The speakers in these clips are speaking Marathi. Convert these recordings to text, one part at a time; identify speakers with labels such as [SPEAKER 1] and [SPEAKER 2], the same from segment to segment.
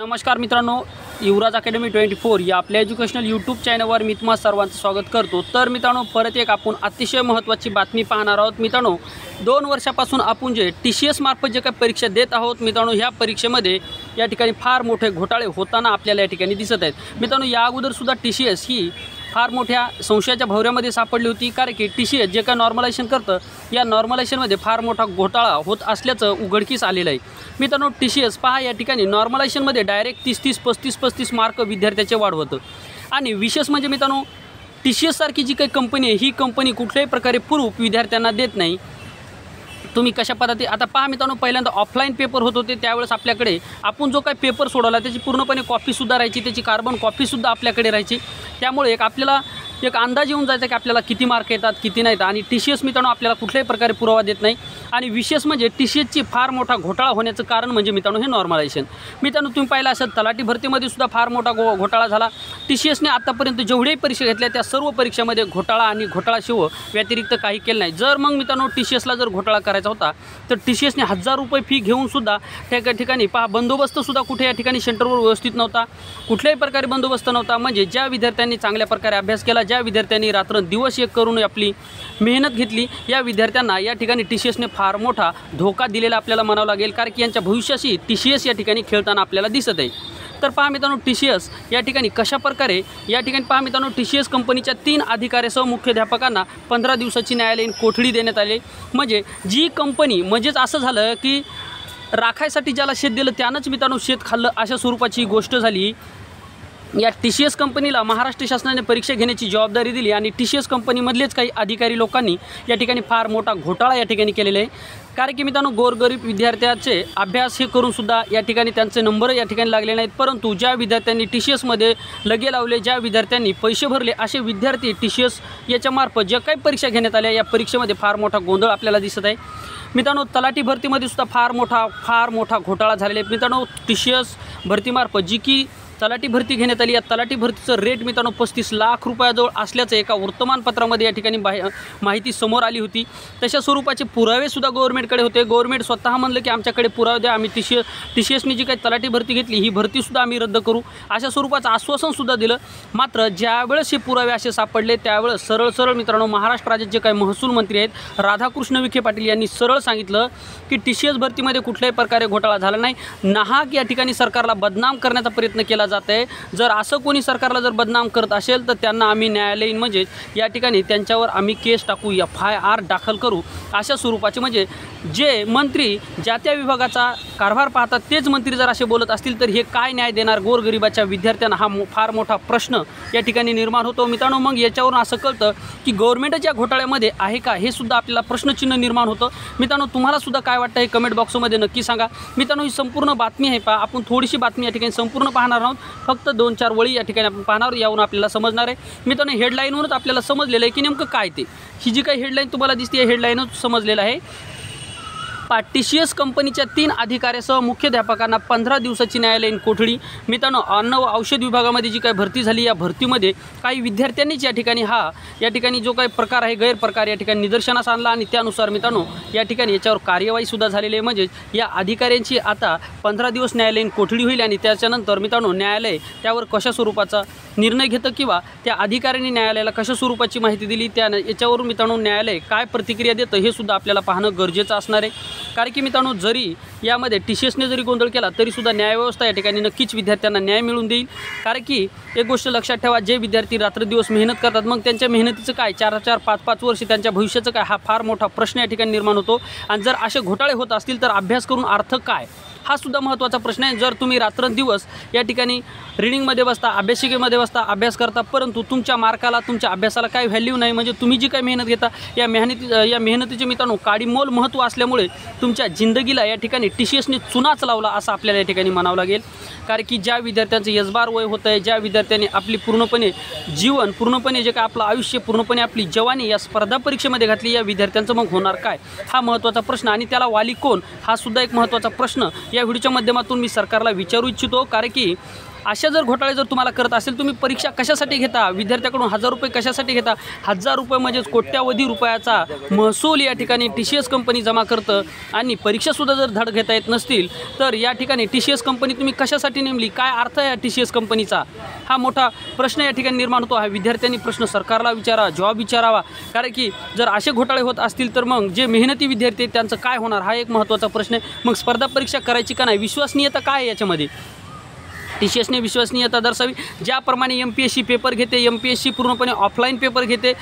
[SPEAKER 1] नमस्कार मित्रांनो, युवराज अकॅडमी 24 या आपल्या एज्युकेशनल यूट्यूब चॅनलवर मी तुम्हा सर्वांचं स्वागत करतो। तर मित्रांनो, परत एक आपण अतिशय महत्त्वाची बातमी पाहणार आहोत। मित्रांनो, 2 वर्षापासून आपण जे TCS मार्फत जे काही परीक्षा देत आहोत मित्रांनो, ह्या परीक्षेमध्ये या ठिकाणी फार मोठे घोटाळे होताना आपल्याला या ठिकाणी दिसत आहेत। मित्रांनो, या अगोदर सुद्धा TCS ही फार मोठ्या संशयाच्या भोवऱ्यामध्ये सापडली होती, कारण की TCS जे काही नॉर्मलायझेशन करतं या नॉर्मलायझेशनमध्ये फार मोठा घोटाळा होत असल्याचं उघडकीस आलेलं आहे। मित्रांनो, TCS पहा या ठिकाणी नॉर्मलायझेशनमध्ये डायरेक्ट 30-30, 35-35 मार्क विद्यार्थ्याचे वाढवतं। आणि विशेष म्हणजे मित्रांनो, TCS सारखी जी काही कंपनी आहे ही कंपनी कुठल्याही प्रकारे प्रूफ विद्यार्थ्यांना देत नाही। तुम्ही कशा पद्धती आता पहा मित्रांनो, पहिल्यांदा ऑफलाईन पेपर होत होते, त्यावेळेस आपल्याकडे आपण जो काही पेपर सोडवला त्याची पूर्णपणे कॉपीसुद्धा राहायची, त्याची कार्बन कॉपीसुद्धा आपल्याकडे राहायची। त्यामुळे आपल्याला एक अंदाज येऊन जायचा की आपल्याला किती मार्क येतात किती नाहीत। आणि TCS मित्रांनो आपल्याला कुठल्याही प्रकारे पुरावा देत नाही। आणि विशेष म्हणजे TCSची फार मोठा घोटाळा होण्याचं कारण म्हणजे मित्रांनो हे नॉर्मलायझेशन। मित्रांनो, तुम्ही पाहिलं असेल तलाठी भरतीमध्ये सुद्धा फार मोठा घोटाळा झाला। TCSने आतापर्यंत जेवढ्याही परीक्षा घेतल्या त्या सर्व परीक्षेमध्ये घोटाळा आणि घोटाळाशिवाय व्यतिरिक्त काही केलं नाही। जर मग मित्रांनो TCSला जर घोटाळा करायचा होता तर TCSने 1000 रुपये फी घेऊन सुद्धा त्या ठिकाणी पहा बंदोबस्तसुद्धा कुठे या ठिकाणी सेंटरवर व्यवस्थित नव्हता, कुठल्याही प्रकारे बंदोबस्त नव्हता। म्हणजे ज्या विद्यार्थ्यांनी चांगल्या प्रकारे अभ्यास केला, ज्या विद्यार्थ्यांनी रात्रंदिवस एक करून आपली मेहनत घेतली, या विद्यार्थ्यांना या ठिकाणी TCSने फार मोठा धोका दिलेला आपल्याला म्हणावं लागेल, कारण की यांच्या भविष्याशी TCS या ठिकाणी खेळताना आपल्याला दिसत आहे। तर पहा मित्रांनो, TCS या ठिकाणी कशाप्रकारे या ठिकाणी पहा मित्रांनो, TCS कंपनीच्या 3 अधिकाऱ्यासह मुख्याध्यापकांना 15 दिवसाची न्यायालयीन कोठडी देण्यात आली। म्हणजे जी कंपनी म्हणजेच असं झालं की राखायसाठी ज्याला शेत दिलं त्यानंच मित्रांनो शेत खाल्लं, अशा स्वरूपाची गोष्ट झाली। या TCS कंपनीला महाराष्ट्र शासनाने परीक्षा घेण्याची जबाबदारी दिली आणि TCS कंपनीमधलेच काही अधिकारी लोकांनी या ठिकाणी फार मोठा घोटाळा या ठिकाणी केलेला आहे। कारण की मित्रांनो, गोरगरीब विद्यार्थ्याचे अभ्यास हे करूनसुद्धा या ठिकाणी त्यांचे नंबर या ठिकाणी लागले नाहीत, परंतु ज्या विद्यार्थ्यांनी TCSमध्ये लगे लावले, ज्या विद्यार्थ्यांनी पैसे भरले, असे विद्यार्थी TCS याच्यामार्फत ज्या काही परीक्षा घेण्यात आल्या या परीक्षेमध्ये फार मोठा गोंधळ आपल्याला दिसत आहे। मित्रांनो, तलाठी भरतीमध्ये सुद्धा फार मोठा घोटाळा झालेला आहे। मित्रांनो, TCS भरतीमार्फत जी की तलाठी भरती घेण्यात आली, या तलाठी भरतीचं रेट मित्रांनो 35 लाख रुपयाजवळ असल्याचं एका वर्तमानपत्रामध्ये या ठिकाणी माहिती समोर आली होती। तशा स्वरूपाचे पुरावेसुद्धा गव्हर्नमेंटकडे होते। गव्हर्नमेंट स्वतः म्हणलं की आमच्याकडे पुरावे द्या, आम्ही TCSनी जी काही तलाठी भरती घेतली ही भरतीसुद्धा आम्ही रद्द करू, अशा स्वरूपाचं आश्वासनसुद्धा दिलं। मात्र ज्यावेळेस हे पुरावे असे सापडले त्यावेळेस सरळ मित्रांनो महाराष्ट्र राज्याचे जे काही महसूल मंत्री आहेत राधाकृष्ण विखे पाटील यांनी सरळ सांगितलं की TCS भरतीमध्ये कुठल्याही प्रकारे घोटाळा झाला नाही, नाहक या ठिकाणी सरकारला बदनाम करण्याचा प्रयत्न केला जात आहे। जर असं कोणी सरकारला जर बदनाम करत असेल तर त्यांना आम्ही न्यायालयीन म्हणजे या ठिकाणी त्यांच्यावर आम्ही केस टाकू, FIR दाखल करू, अशा स्वरूपाचे म्हणजे जे मंत्री ज्या त्या विभागाचा कारभार पाहतात तेच मंत्री जर असे बोलत असतील तर हे काय न्याय देणार गोरगरिबाच्या विद्यार्थ्यांना, हा फार मोठा प्रश्न या ठिकाणी निर्माण होतो। मित्रांनो, मग याच्यावरून असं कळतं की गव्हर्नमेंट या घोटाळ्यामध्ये आहे का, हे सुद्धा आपल्याला प्रश्नचिन्ह निर्माण होतं। मित्रांनो, तुम्हाला सुद्धा काय वाटतं हे कमेंट बॉक्समध्ये नक्की सांगा। मित्रांनो, ही संपूर्ण बातमी आहे पहा, आपण थोडीशी बातमी या ठिकाणी संपूर्ण पाहणार आहोत, फक्त 2-4 वळी या ठिकाणी आपण पाहणार, यावरून आपल्याला समजणार आहे। मित्रांनो, हेडलाईनवरच आपल्याला समजलेलं आहे की नेमकं काय ते, ही जी काही हेडलाईन तुम्हाला दिसते हेडलाईनच समजलेलं आहे। TCS कंपनीच्या 3 अधिकाऱ्यासह मुख्याध्यापकांना 15 दिवसाची न्यायालयीन कोठडी। मित्रांनो, अन्न व औषध विभागामध्ये जी काही भरती झाली या भरतीमध्ये काही विद्यार्थ्यांनीच या ठिकाणी जो काही प्रकार आहे गैरप्रकार या ठिकाणी निदर्शनास आणला आणि त्यानुसार मित्रांनो या ठिकाणी याच्यावर कार्यवाहीसुद्धा झालेली आहे। म्हणजे या अधिकाऱ्यांची आता 15 दिवस न्यायालयीन कोठडी होईल आणि त्याच्यानंतर मित्रांनो न्यायालय त्यावर कशा स्वरूपाचा निर्णय घेतं किंवा त्या अधिकाऱ्यांनी न्यायालयाला कशा स्वरूपाची माहिती दिली याच्यावरून मित्रांनो न्यायालय काय प्रतिक्रिया देतं हे सुद्धा आपल्याला पाहणं गरजेचं असणार आहे। कारण की मित्रांनो, जरी यामध्ये TCSने जरी गोंधळ केला तरीसुद्धा न्यायव्यवस्था या ठिकाणी नक्कीच विद्यार्थ्यांना न्याय मिळवून देईल। कारण की एक गोष्ट लक्षात ठेवा, जे विद्यार्थी रात्रदिवस मेहनत करतात मग त्यांच्या मेहनतीचं काय, 4-4, 5-5 वर्ष त्यांच्या भविष्याचं काय, हा फार मोठा प्रश्न या ठिकाणी निर्माण होतो। आणि जर असे घोटाळे होत असतील तर अभ्यास करून अर्थ काय, हा सुद्धा महत्त्वाचा प्रश्न आहे। जर तुम्ही रात्रंदिवस या ठिकाणी रीडिंगमध्ये बसता, अभ्यासिकेमध्ये बसता, अभ्यास करता, परंतु तुमच्या मार्काला तुमच्या अभ्यासाला काही व्हॅल्यू नाही, म्हणजे तुम्ही जी काही मेहनत घेता या मेहनतीचे मित्रांनो काडीमोल महत्त्व असल्यामुळे तुमच्या जिंदगीला या ठिकाणी TCSने चुनाच लावला असं आपल्याला या ठिकाणी म्हणावं लागेल। कारण की ज्या विद्यार्थ्यांचं यशभार वय होतं आहे, ज्या विद्यार्थ्यांनी आपली पूर्णपणे जे काय आपलं आयुष्य पूर्णपणे आपली जवानी या स्पर्धा परीक्षेमध्ये घातली, या विद्यार्थ्यांचं मग होणार काय, हा महत्त्वाचा प्रश्न आणि त्याला वाली कोण, हा सुद्धा एक महत्त्वाचा प्रश्न या व्हिडिओच्या माध्यमातून मी सरकारला विचारू इच्छितो। कारण की अशा जर घोटाळे जर तुम्हाला करत असेल, तुम्ही परीक्षा कशासाठी घेता, विद्यार्थ्याकडून 1000 रुपये कशासाठी घेता, 1000 रुपये म्हणजेच कोट्यावधी रुपयाचा महसूल या ठिकाणी TCS कंपनी जमा करतं आणि परीक्षासुद्धा जर धड घेता येत नसतील तर या ठिकाणी TCS कंपनी तुम्ही कशासाठी नेमली, काय अर्थ आहे TCS कंपनीचा, हा मोठा प्रश्न या ठिकाणी निर्माण होतो. हा विद्यार्थ्यांनी प्रश्न सरकारला विचारा, जॉब विचारावा, कारण की जर असे घोटाळे होत असतील तर मग जे मेहनती विद्यार्थी आहेत त्यांचं काय होणार, हा एक महत्त्वाचा प्रश्न आहे. मग स्पर्धा परीक्षा करायची का नाही, विश्वसनीयता काय आहे याच्यामध्ये, TCSने विश्वसनीयता दर्शवी. ज्याप्रमाणे MPSC पेपर घेते, MPSC पूर्णपणे ऑफलाईन पेपर घेते,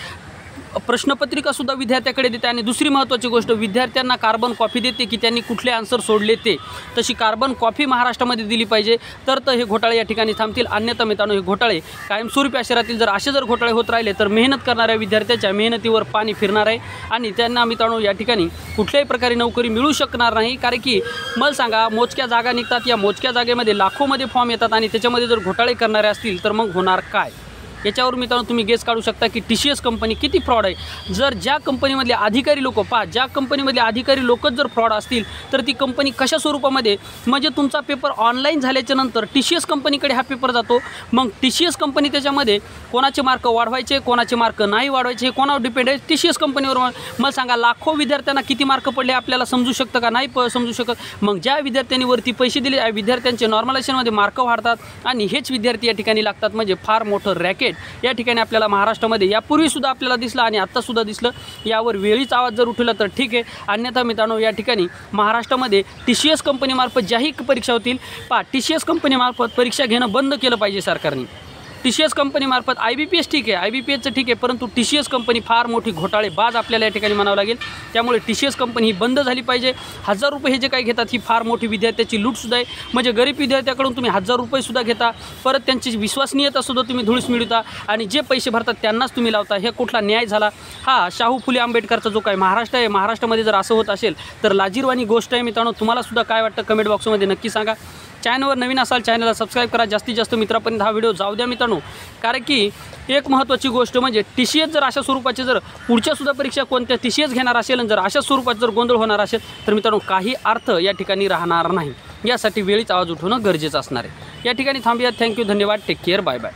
[SPEAKER 1] प्रश्नपत्रिकासुद्धा विद्यार्थ्याकडे देते आणि दुसरी महत्त्वाची गोष्ट विद्यार्थ्यांना कार्बन कॉपी देते की त्यांनी कुठले आन्सर सोडले ते, तशी कार्बन कॉपी महाराष्ट्रामध्ये दिली पाहिजे तर हे घोटाळे या ठिकाणी थांबतील. अन्यथा मित्रांनो हे घोटाळे कायमस्वरूपी असे राहतील. जर असे जर घोटाळे होत राहिले तर मेहनत करणाऱ्या विद्यार्थ्याच्या मेहनतीवर पाणी फिरणार आहे आणि त्यांना मित्रांनो या ठिकाणी कुठल्याही प्रकारे नोकरी मिळू शकणार नाही. कारण की मला सांगा, मोजक्या जागा निघतात, या मोजक्या जागेमध्ये लाखोमध्ये फॉर्म येतात आणि त्याच्यामध्ये जर घोटाळे करणारे असतील तर मग होणार काय, याच्यावर मित्रांनो तुम्ही गेस काढू शकता की TCS कंपनी किती फ्रॉड आहे. जर ज्या कंपनीमधले अधिकारी लोक ज्या कंपनीमधले अधिकारी लोकच जर फ्रॉड असतील तर ती कंपनी कशा स्वरूपामध्ये, म्हणजे तुमचा पेपर ऑनलाईन झाल्याच्या नंतर TCS कंपनीकडे हा पेपर जातो. मग TCS कंपनी त्याच्यामध्ये कोणाचे मार्क वाढवायचे, कोणाचे मार्क नाही वाढवायचे, हे कोणावर डिपेंड आहे, TCS कंपनीवर. मला सांगा, लाखो विद्यार्थ्यांना किती मार्क पडले आपल्याला समजू शकतं का, नाही समजू शकत. मग ज्या विद्यार्थ्यांनी वरती पैसे दिले त्या विद्यार्थ्यांचे नॉर्मलायझेशनमध्ये मार्क वाढतात आणि हेच विद्यार्थी या ठिकाणी लागतात. म्हणजे फार मोठं रॅकेट या ठिकाणी आपल्याला महाराष्ट्रामध्ये यापूर्वीसुद्धा आपल्याला दिसलं आणि आत्तासुद्धा दिसलं. यावर वेळीच आवाज जर उठला तर ठीक आहे, अन्यथा मित्रांनो या ठिकाणी महाराष्ट्रामध्ये TCS कंपनीमार्फत ज्याही परीक्षा होतील TCS कंपनीमार्फत परीक्षा घेणं बंद केलं पाहिजे सरकारने. TCS कंपनीमार्फत IBPS ठीक आहे, IBPSचं ठीक आहे, परंतु TCS कंपनी फार मोठी घोटाळेबाज आपल्याला या ठिकाणी म्हणावं लागेल. त्यामुळे TCS कंपनी ही बंद झाली पाहिजे. 1000 रुपये हे जे काही घेतात ही फार मोठी विद्यार्थ्याची लूटसुद्धा आहे. म्हणजे गरीब विद्यार्थ्याकडून तुम्ही 1000 रुपयेसुद्धा घेता, परत त्यांची विश्वसनीयतासुद्धा तुम्ही धुळीस मिळवता आणि जे पैसे भरतात त्यांनाच तुम्ही लावता. हे कुठला न्याय झाला. हा शाहू फुले आंबेडकरचा जो काही महाराष्ट्र आहे, महाराष्ट्रामध्ये जर असं होत असेल तर लाजिरवाणी गोष्ट आहे. मित्रांनो तुम्हालासुद्धा काय वाटतं कमेंट बॉक्समध्ये नक्की सांगा. चॅनलवर नवीन असाल चॅनलला सबस्क्राईब करा, जास्तीत जास्त मित्रापर्यंत हा व्हिडिओ जाऊ द्या मित्रांनो. कारण की एक महत्त्वाची गोष्ट म्हणजे TCS जर अशा स्वरूपाचे जर पुढच्यासुद्धा परीक्षा कोणत्या TCS घेणार असेल आणि जर अशा स्वरूपात जर गोंधळ होणार असेल तर मित्रांनो काही अर्थ या ठिकाणी राहणार नाही. यासाठी वेळीच आवाज उठवणं गरजेचं असणार आहे. या ठिकाणी थांबूया. थँक्यू, धन्यवाद, टेक केअर, बाय बाय.